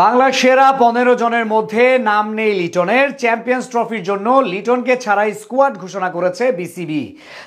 বাংলার সেরা ১৫ জনের মধ্যে নাম নেই লিটনের। চ্যাম্পিয়ন্স ট্রফির জন্য লিটনকে ছাড়াই স্কোয়াড ঘোষণা করেছে বিসিবি।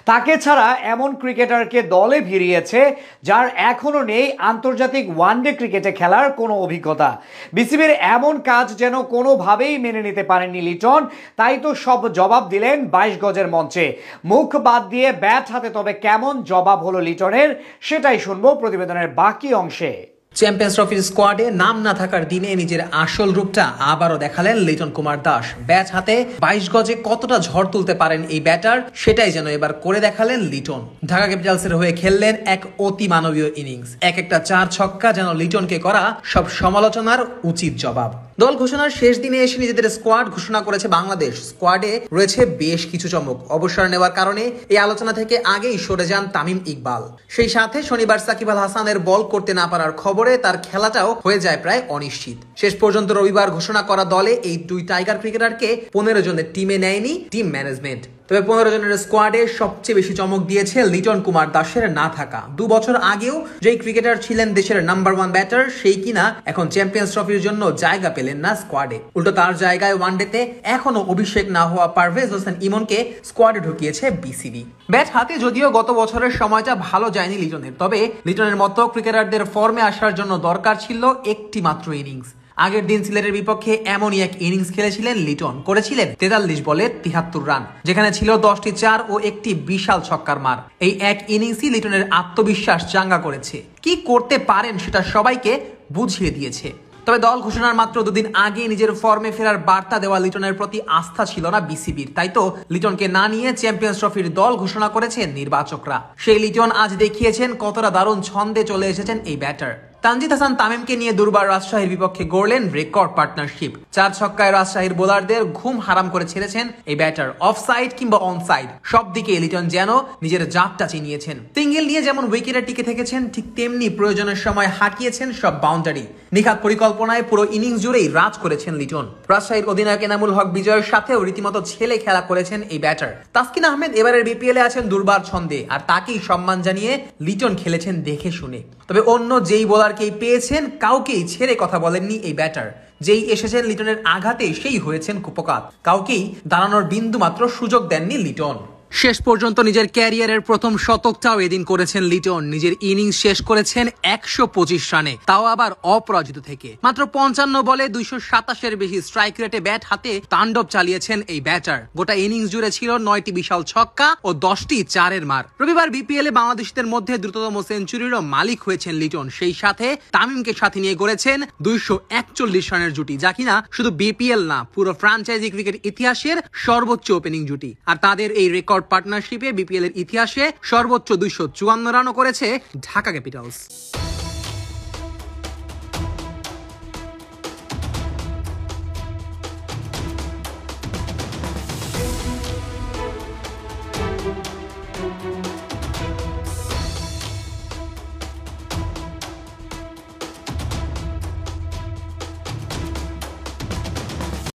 তাকে ছাড়া এমন ক্রিকেটারকে দলে ভিড়িয়েছে যার এখনো নেই আন্তর্জাতিক ওয়ানডে ক্রিকেটে খেলার কোনো অভিজ্ঞতা। বিসিবির এমন কাজ যেন কোনোভাবেই মেনে নিতে পারেননি লিটন, তাই তো সব জবাব দিলেন ২২ গজের মঞ্চে। মুখ বাদ দিয়ে ব্যাট হাতে তবে কেমন জবাব হলো লিটনের, সেটাই শুনবো প্রতিবেদনের বাকি অংশে। চ্যাম্পিয়ন্স ট্রফির স্কোয়াডে নাম না থাকার দিনে নিজের আসল রূপটা আবারও দেখালেন লিটন কুমার দাস। ব্যাট হাতে ২২ গজে কতটা ঝড় তুলতে পারেন এই ব্যাটার, সেটাই যেন এবার করে দেখালেন লিটন। ঢাকা ক্যাপিটালসের হয়ে খেললেন এক অতি মানবীয় ইনিংস। একটা ৪ ছক্কা যেন লিটনকে করা সব সমালোচনার উচিত জবাব। দল ঘোষণার শেষ দিনে এসে নিজেদের স্কোয়াড ঘোষণা করেছে বাংলাদেশ। স্কোয়াডে রয়েছে বেশ কিছু চমক। অবসর নেওয়ার কারণে এই আলোচনা থেকে আগেই সরে যান তামিম ইকবাল। সেই সাথে শনিবার সাকিব আল হাসানের বল করতে না পারার খবরে তার খেলাটাও হয়ে যায় প্রায় অনিশ্চিত। শেষ পর্যন্ত রবিবার ঘোষণা করা দলে এই দুই টাইগার ক্রিকেটারকে ১৫ জনের টিমে নেয়নি টিম ম্যানেজমেন্ট। তবে ১৫ জনের স্কোয়াডে সবচেয়ে বেশি চমক দিয়েছে লিটন কুমার দাসের না থাকা। ২ বছর আগেও যেই ক্রিকেটার ছিলেন দেশের নাম্বার 1 ব্যাটার, সেই কিনা এখন চ্যাম্পিয়ন্স ট্রফির জন্য জায়গা পেলেন না স্কোয়াডে। উল্টো তার জায়গায় ওয়ানডেতে এখনো অভিষেক না হওয়া পারভেজ হোসেন ইমনকে স্কোয়াডে ঢুকিয়েছে বিসিবি। ব্যাট হাতে যদিও গত বছরের সময়টা ভালো যায়নি লিটনের, তবে লিটনের মতো ক্রিকেটারদের ফর্মে আসার জন্য দরকার ছিল একটি মাত্র ইনিংস। আগের দিন সিলেটের বিপক্ষে এমনই এক ইনিংস খেলেছিলেন লিটন। করেছিলেন ৪৩ বলে ৭৩ রান, যেখানে ছিল ১০টি ৪ ও একটি বিশাল ছক্কার মার। এই এক ইনিংসই লিটনের আত্মবিশ্বাস চাঙ্গা করেছে। কি করতে পারেন সেটা সবাইকে বুঝিয়ে দিয়েছে। তবে দল ঘোষণার মাত্র ২ দিন আগে নিজের ফর্মে ফেরার বার্তা দেওয়া লিটনের প্রতি আস্থা ছিল না বিসিবির। তাই তো লিটনকে না নিয়ে চ্যাম্পিয়ন্স ট্রফির দল ঘোষণা করেছেন নির্বাচকরা। সেই লিটন আজ দেখিয়েছেন কতটা দারুণ ছন্দে চলে এসেছেন এই ব্যাটার। তানজিদ হাসান তামিমকে নিয়ে দুর্বার রাজশাহীর বিপক্ষে গড়লেন রেকর্ড পার্টনারশিপ। ৪ ছক্কায় রাজশাহীর বোলারদের ঘুম হারাম করে ছেড়েছেন এই ব্যাটার। অফ সাইড কিংবা অন সাইড সব দিকে লিটন যেন নিজের জাতটা চিনিয়েছেন। সিঙ্গেল নিয়ে যেমন উইকেটে টিকে থেকেছেন, ঠিক তেমনি প্রয়োজনের সময় হাঁকিয়েছেন সব বাউন্ডারি। নিখাত পরিকল্পনায় পুরো ইনিংস জুড়েই রাজ করেছেন লিটন। রাজশাহীর অধিনায়ক এনামুল হক বিজয়ের সাথেও রীতিমতো ছেলে খেলা করেছেন এই ব্যাটার। তাসকিন আহমেদ এবারের বিপিএল এ আছেন দুর্বার ছন্দে, আর তাকেই সম্মান জানিয়ে লিটন খেলেছেন দেখে শুনে। তবে অন্য যেই বোলারকেই পেয়েছেন কাউকেই ছেড়ে কথা বলেননি এই ব্যাটার। যেই এসেছেন লিটনের আঘাতে সেই হয়েছেন কুপকাত। কাউকেই দাঁড়ানোর বিন্দু মাত্র সুযোগ দেননি লিটন। শেষ পর্যন্ত নিজের ক্যারিয়ারের প্রথম শতকটাও এদিন করেছেন লিটন। নিজের ইনিংস শেষ করেছেন ১২৫ রানে, তাও আবার অপরাজিত থেকে। মাত্র ৫৫ বলে ২২৭-এর বেশি স্ট্রাইক রেটে ব্যাট হাতে তাণ্ডব চালিয়েছেন এই ব্যাটার। গোটা ইনিংস জুড়ে ছিল ৯টি বিশাল ছক্কা ও ১০টি ৪-এর মার। রবিবার বিপিএল এ বাংলাদেশিদের মধ্যে দ্রুততম সেঞ্চুরিরও মালিক হয়েছেন লিটন। সেই সাথে তামিমকে সাথে নিয়ে গড়েছেন ২৪১ রানের জুটি, যা কিনা শুধু বিপিএল না, পুরো ফ্র্যাঞ্চাইজি ক্রিকেট ইতিহাসের সর্বোচ্চ ওপেনিং জুটি। আর তাদের এই রেকর্ড পার্টনারশিপে বিপিএল এর ইতিহাসে সর্বোচ্চ ২৫৪ রানও করেছে ঢাকা ক্যাপিটালস।